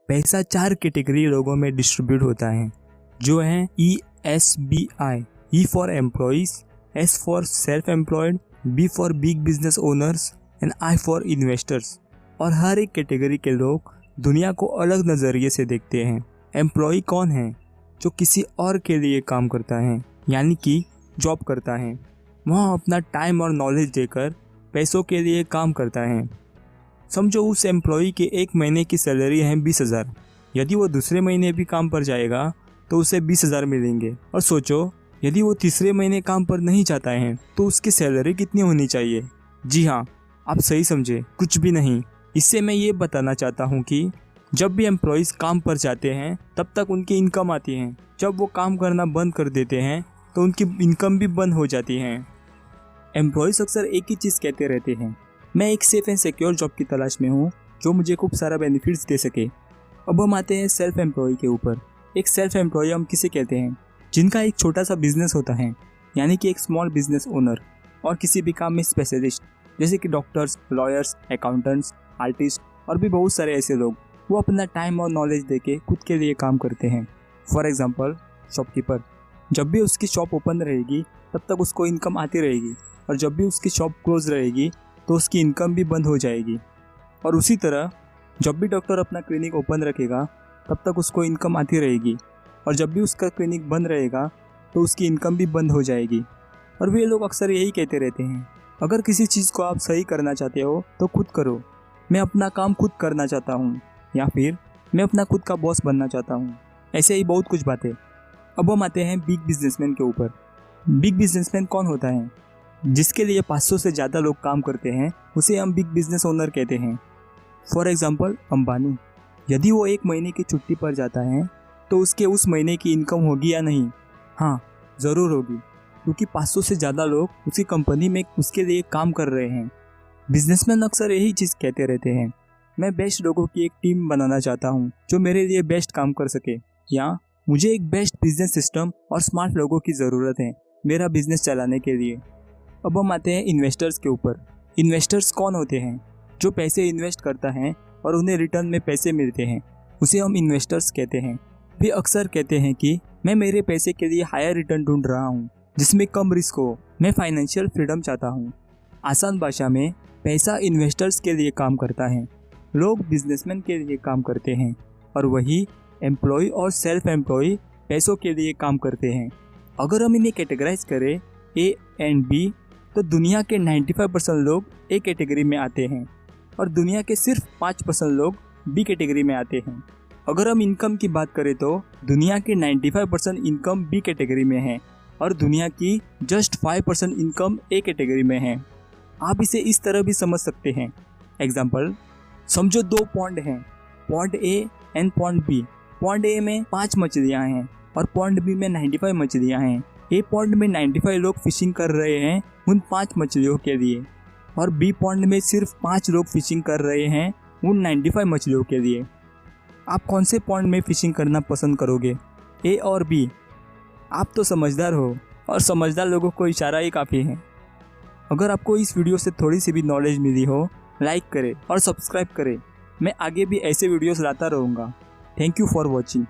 पैसा 4 कैटेगरी लोगों में डिस्ट्रीब्यूट होता है, जो हैं ESBI, E for employees, S for self employed, B for big business owners and I for investors. और हर एक कैटेगरी के लोग दुनिया को अलग नज़रिए से देखते हैं। एम्प्लॉय कौन है? जो किसी और के लिए काम करता है, यानी कि जॉब करता है। वह अपना टाइम और नॉलेज देकर पैसों के लिए काम करता है। समझो उस एम्प्लॉय के 1 महीने की सैलरी है 20,000। यदि वो दूसरे महीने भी काम पर जाएगा तो उसे 20,000 मिलेंगे। और सोचो, यदि वो तीसरे महीने काम पर नहीं जाता है तो उसकी सैलरी कितनी होनी चाहिए? जी हाँ, आप सही समझे, कुछ भी नहीं। इससे मैं ये बताना चाहता हूँ कि जब भी एम्प्लॉयज़ काम पर जाते हैं तब तक उनकी इनकम आती है। जब वो काम करना बंद कर देते हैं तो उनकी इनकम भी बंद हो जाती है। एम्प्लॉयज़ अक्सर एक ही चीज़ कहते रहते हैं, मैं एक सेफ एंड सिक्योर जॉब की तलाश में हूँ जो मुझे खूब सारा बेनिफिट्स दे सके। अब हम आते हैं सेल्फ एम्प्लॉय के ऊपर। एक सेल्फ एम्प्लॉय हम किसे कहते हैं? जिनका एक छोटा सा बिजनेस होता है, यानी कि एक स्मॉल बिजनेस ओनर, और किसी भी काम में स्पेशलिस्ट, जैसे कि डॉक्टर्स, लॉयर्स, अकाउंटेंट्स, आर्टिस्ट और भी बहुत सारे ऐसे लोग। वो अपना टाइम और नॉलेज देके खुद के लिए काम करते हैं। फॉर एग्जांपल, शॉपकीपर, जब भी उसकी शॉप ओपन रहेगी तब तक उसको इनकम आती रहेगी, और जब भी उसकी शॉप क्लोज रहेगी तो उसकी इनकम भी बंद हो जाएगी। और उसी तरह जब भी डॉक्टर अपना क्लिनिक ओपन रखेगा तब तक उसको इनकम आती रहेगी, और जब भी उसका क्लिनिक बंद रहेगा तो उसकी इनकम भी बंद हो जाएगी। और वे लोग अक्सर यही कहते रहते हैं, अगर किसी चीज़ को आप सही करना चाहते हो तो खुद करो। मैं अपना काम खुद करना चाहता हूँ, या फिर मैं अपना खुद का बॉस बनना चाहता हूँ। ऐसे ही बहुत कुछ बातें। अब हम आते हैं बिग बिजनेसमैन के ऊपर। बिग बिजनेसमैन कौन होता है? जिसके लिए 500 से ज़्यादा लोग काम करते हैं, उसे हम बिग बिजनेस ओनर कहते हैं। फॉर एग्जांपल, अंबानी, यदि वो 1 महीने की छुट्टी पर जाता है तो उसके उस महीने की इनकम होगी या नहीं? हाँ, ज़रूर होगी, क्योंकि 500 से ज़्यादा लोग उसी कंपनी में उसके लिए काम कर रहे हैं। बिजनेसमैन अक्सर यही चीज़ कहते रहते हैं, मैं बेस्ट लोगों की एक टीम बनाना चाहता हूँ जो मेरे लिए बेस्ट काम कर सके, या मुझे एक बेस्ट बिजनेस सिस्टम और स्मार्ट लोगों की ज़रूरत है मेरा बिजनेस चलाने के लिए। अब हम आते हैं इन्वेस्टर्स के ऊपर। इन्वेस्टर्स कौन होते हैं? जो पैसे इन्वेस्ट करता है और उन्हें रिटर्न में पैसे मिलते हैं, उसे हम इन्वेस्टर्स कहते हैं। वे अक्सर कहते हैं कि मैं मेरे पैसे के लिए हायर रिटर्न ढूंढ रहा हूँ जिसमें कम रिस्क हो, मैं फाइनेंशियल फ्रीडम चाहता हूँ। आसान भाषा में, पैसा इन्वेस्टर्स के लिए काम करता है, लोग बिजनेसमैन के लिए काम करते हैं, और वही एम्प्लॉय और सेल्फ एम्प्लॉय पैसों के लिए काम करते हैं। अगर हम इन्हें कैटेगराइज करें A एंड B, तो दुनिया के 95% लोग A कैटेगरी में आते हैं और दुनिया के सिर्फ 5% लोग B कैटेगरी में आते हैं। अगर हम इनकम की बात करें तो दुनिया के 95% इनकम B कैटेगरी में है और दुनिया की जस्ट 5% इनकम A कैटेगरी में है। आप इसे इस तरह भी समझ सकते हैं। एग्जाम्पल, समझो 2 पॉन्ड हैं, pond A and pond B। Pond A में 5 मछलियाँ हैं और पॉन्ड B में 95 मछलियाँ हैं। A पॉन्ड में 95 लोग फिशिंग कर रहे हैं उन 5 मछलियों के लिए, और B पॉन्ड में सिर्फ 5 लोग फिशिंग कर रहे हैं उन 95 मछलियों के लिए। आप कौन से पॉन्ड में फिशिंग करना पसंद करोगे, A और B? आप तो समझदार हो, और समझदार लोगों को इशारा ही काफ़ी है। अगर आपको इस वीडियो से थोड़ी सी भी नॉलेज मिली हो, लाइक करें और सब्सक्राइब करें। मैं आगे भी ऐसे वीडियोस लाता रहूँगा। Thank you for watching.